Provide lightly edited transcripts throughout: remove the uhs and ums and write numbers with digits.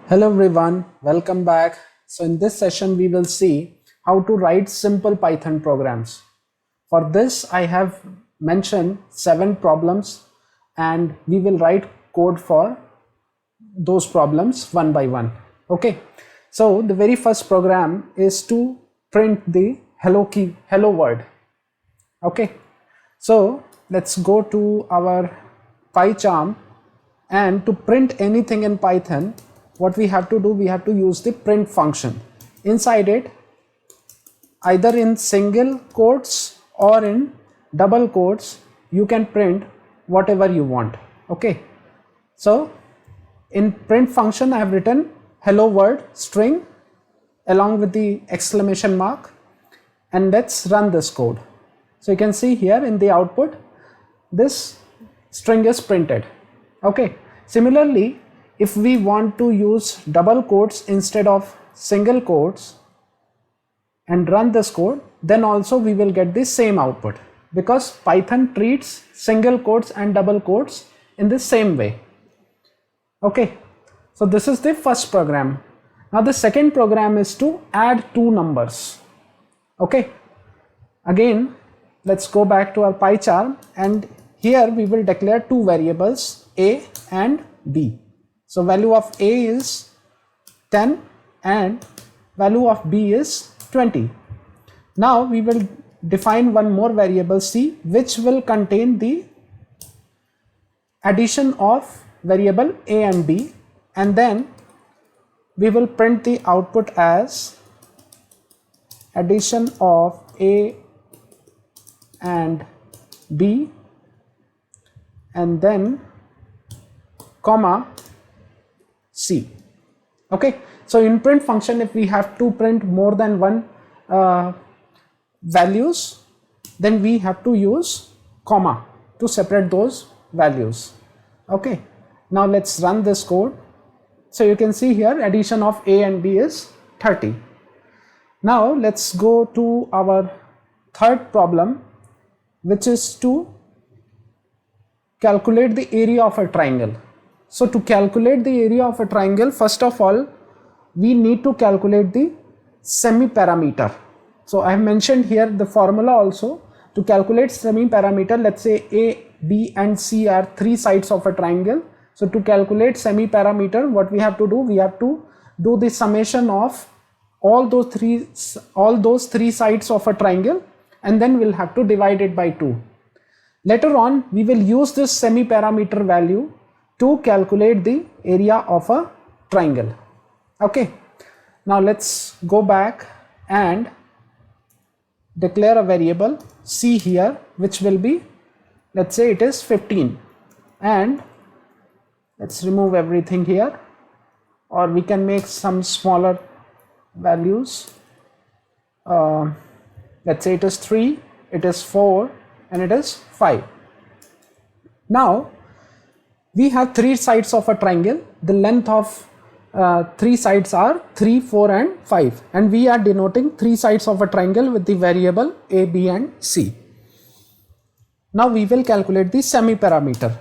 Hello everyone, welcome back. So in this session we will see how to write simple Python programs. For this I have mentioned 7 problems and we will write code for those problems one by one. Okay, so the very first program is to print the hello world. Okay, so let's go to our PyCharm, and to print anything in Python, what we have to do, we have to use the print function. Inside it, either in single quotes or in double quotes, you can print whatever you want. Okay, so in print function I have written hello world string along with the exclamation mark, and let's run this code. So you can see here in the output this string is printed. Okay, similarly if we want to use double quotes instead of single quotes and run this code, then also we will get the same output, because Python treats single quotes and double quotes in the same way. Okay, so this is the first program. Now the second program is to add two numbers. Okay, again let's go back to our PyCharm, and here we will declare two variables a and b. So value of a is 10 and value of b is 20. Now we will define one more variable c, which will contain the addition of variable a and b, and then we will print the output as addition of a and b, and then comma c. Okay, so in print function, if we have to print more than one values, then we have to use comma to separate those values. Okay, now let's run this code. So you can see here addition of a and b is 30. Now let's go to our third problem, which is to calculate the area of a triangle. So to calculate the area of a triangle, first of all we need to calculate the semi-parameter. So I have mentioned here the formula also. To calculate semi-parameter, let's say a, b and c are three sides of a triangle. So to calculate semi-parameter, what we have to do, we have to do the summation of all those three sides of a triangle, and then we'll have to divide it by 2. Later on we will use this semi-parameter value to calculate the area of a triangle. Okay, now let's go back and declare a variable c here, which will be, let's say it is 15, and let's remove everything here, or we can make some smaller values. Let's say it is 3, it is 4, and it is 5. Now we have three sides of a triangle. The length of three sides are 3, 4 and 5, and we are denoting three sides of a triangle with the variable a, b and c. Now we will calculate the semi-parameter.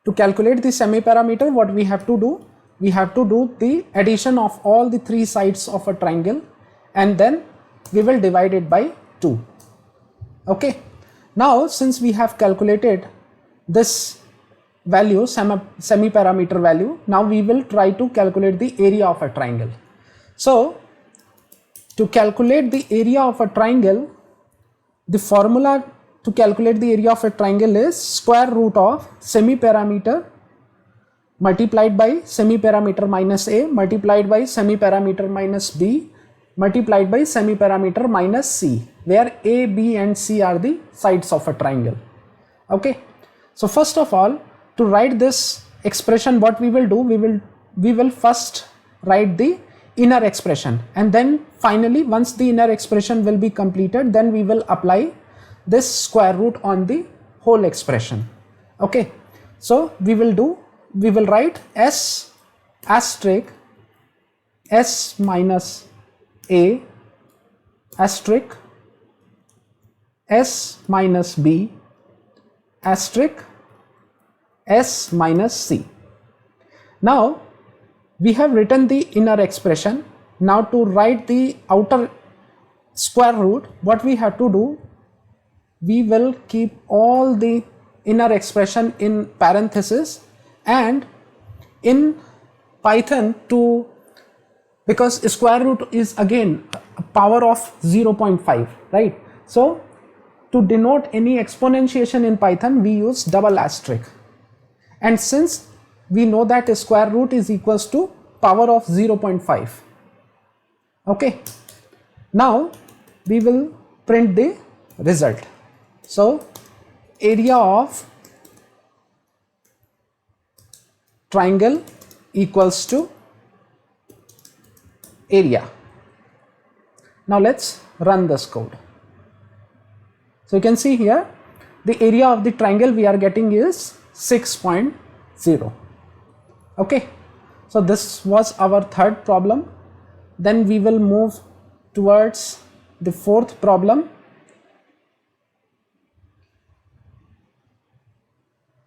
To calculate the semi-parameter, what we have to do, we have to do the addition of all the three sides of a triangle, and then we will divide it by 2. Okay, now since we have calculated this value, semi-parameter value, now we will try to calculate the area of a triangle. So to calculate the area of a triangle, the formula to calculate the area of a triangle is square root of semi-parameter multiplied by semi-parameter minus a multiplied by semi-parameter minus b multiplied by semi-parameter minus c, where a, b and c are the sides of a triangle. Okay, so first of all, to write this expression, what we will do, we will first write the inner expression, and then finally once the inner expression will be completed, then we will apply this square root on the whole expression. Okay, so we will write s asterisk s minus a asterisk s minus b asterisk s minus c. Now We have written the inner expression. Now to write the outer square root, what we have to do, we will keep all the inner expression in parenthesis, and in Python, because square root is again a power of 0.5, right? So to denote any exponentiation in Python, we use double asterisk, and since we know that square root is equals to power of 0.5. Okay, now we will print the result. So area of triangle equals to area. Now let's run this code. So you can see here the area of the triangle we are getting is 6.0. Okay, so this was our third problem. Then we will move towards the fourth problem.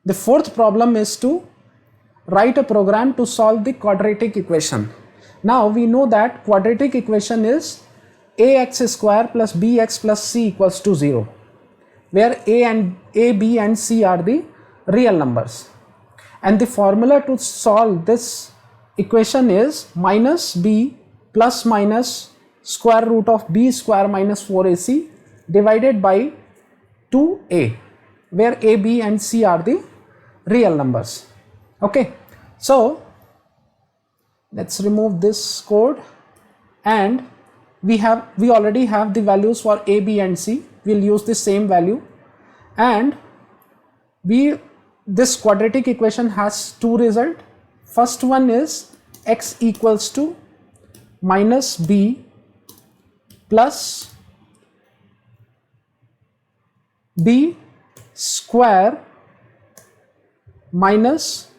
The fourth problem is to write a program to solve the quadratic equation. Now we know that quadratic equation is ax square plus bx plus c equals to 0, where a, b and c are the real numbers. And the formula to solve this equation is minus b plus minus square root of b square minus 4ac divided by 2a, where a, b and c are the real numbers. Okay, so let's remove this code, and we already have the values for a, b and c. We'll use the same value, and this quadratic equation has two results. First one is x equals to minus b plus b square minus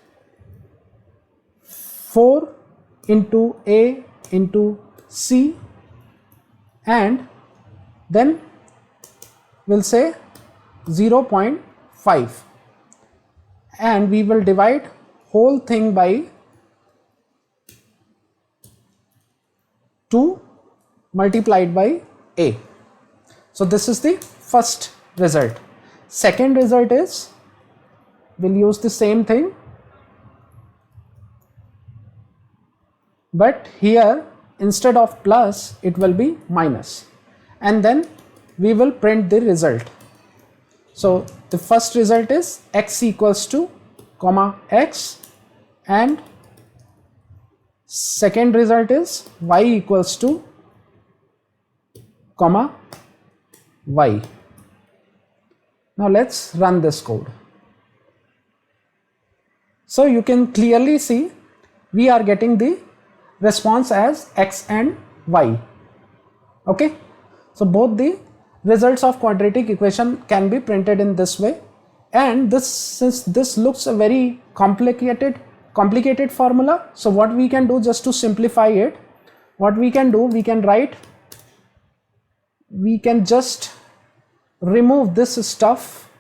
4 into a into c, and then we'll say 0.5, and we will divide whole thing by 2 multiplied by a. So this is the first result. Second result is, we'll use the same thing, but here instead of plus it will be minus, and then we will print the result. So the first result is x equals to comma x, and second result is y equals to comma y. Now let's run this code. So you can clearly see we are getting the response as x and y. Okay, so both the results of quadratic equation can be printed in this way, and since this looks a very complicated formula, so what we can do, just to simplify it, what we can do, we can just remove this stuff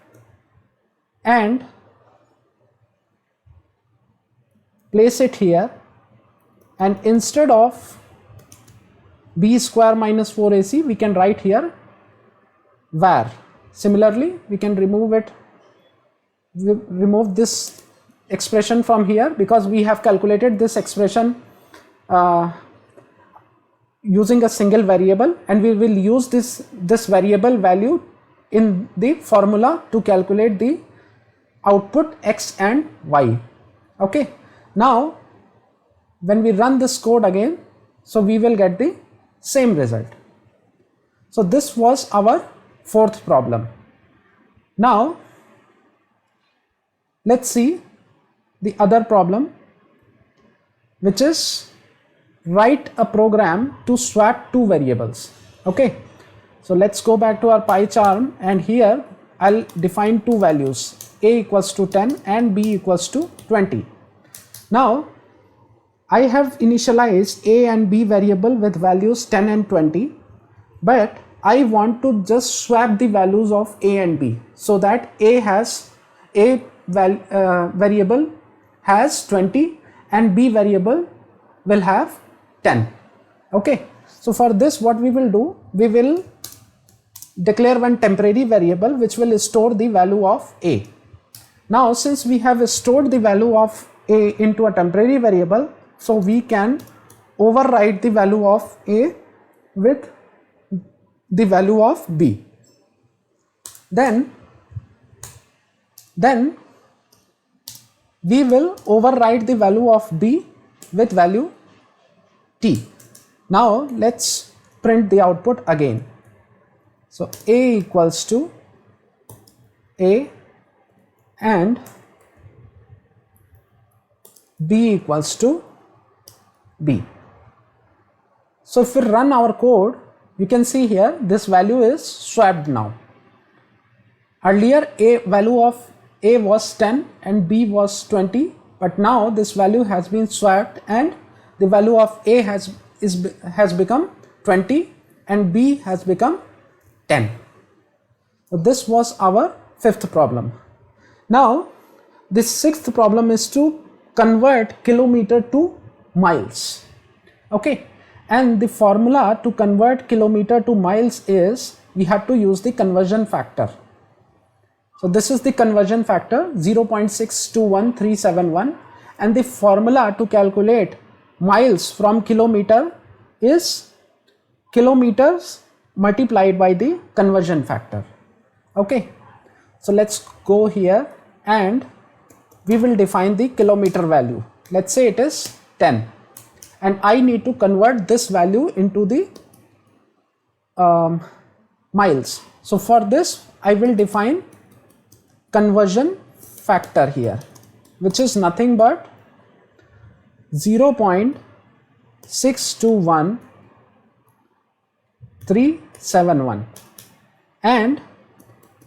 and place it here, and instead of b square minus 4ac we can write here var. Similarly, we can remove this expression from here, because we have calculated this expression using a single variable, and we will use this variable value in the formula to calculate the output x and y. Okay, now when we run this code again, so we will get the same result. So this was our fourth problem. Now let's see the other problem, which is write a program to swap two variables. Okay, so let's go back to our PyCharm, and here I'll define two values, a equals to 10 and b equals to 20. Now I have initialized a and b variable with values 10 and 20, but I want to just swap the values of a and b, so that variable has 20 and b variable will have 10. Okay, so for this what we will do, we will declare one temporary variable which will store the value of a. Now since we have stored the value of a into a temporary variable, so we can override the value of a with the value of b. Then we will override the value of b with value t. Now let's print the output again. So a equals to a and b equals to b. So if we run our code, you can see here this value is swapped now. Earlier a value of a was 10 and b was 20, but now this value has been swapped and the value of a has become 20 and b has become 10. So this was our fifth problem. Now this sixth problem is to convert kilometer to miles. Okay, and the formula to convert kilometer to miles is we have to use the conversion factor. So this is the conversion factor 0.621371, and the formula to calculate miles from kilometer is kilometers multiplied by the conversion factor. Okay, so let's go here and we will define the kilometer value. Let's say it is 10 and I need to convert this value into the miles. So for this I will define conversion factor here, which is nothing but 0.621371, and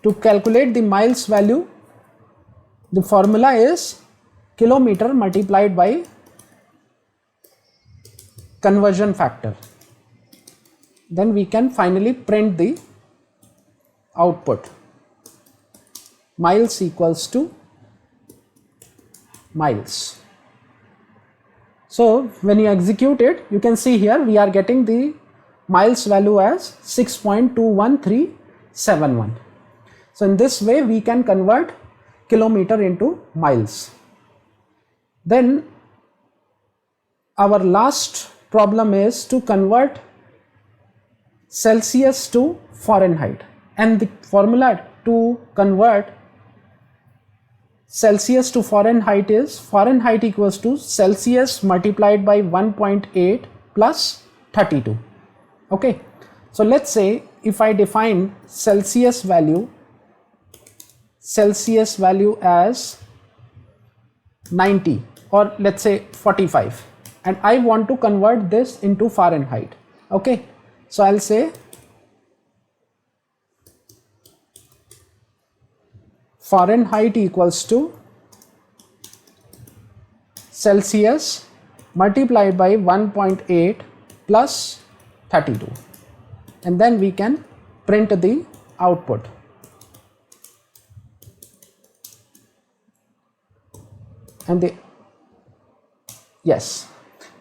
to calculate the miles value, the formula is kilometer multiplied by conversion factor. Then we can finally print the output. Miles equals to miles. So when you execute it, you can see here we are getting the miles value as 6.21371. So in this way we can convert kilometer into miles. Then our last problem is to convert Celsius to Fahrenheit, and the formula to convert Celsius to Fahrenheit is Fahrenheit equals to Celsius multiplied by 1.8 plus 32. Okay, so let's say if I define Celsius value as 90 or let's say 45, and I want to convert this into Fahrenheit. Okay, so I'll say Fahrenheit equals to Celsius multiplied by 1.8 plus 32, and then we can print the output. And the yes,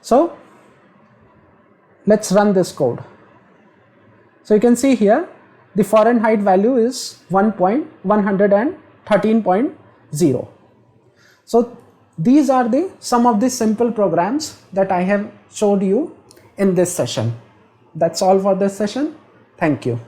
so let's run this code. So you can see here the Fahrenheit value is 113.0. So these are some of the simple programs that I have showed you in this session. That's all for this session. Thank you.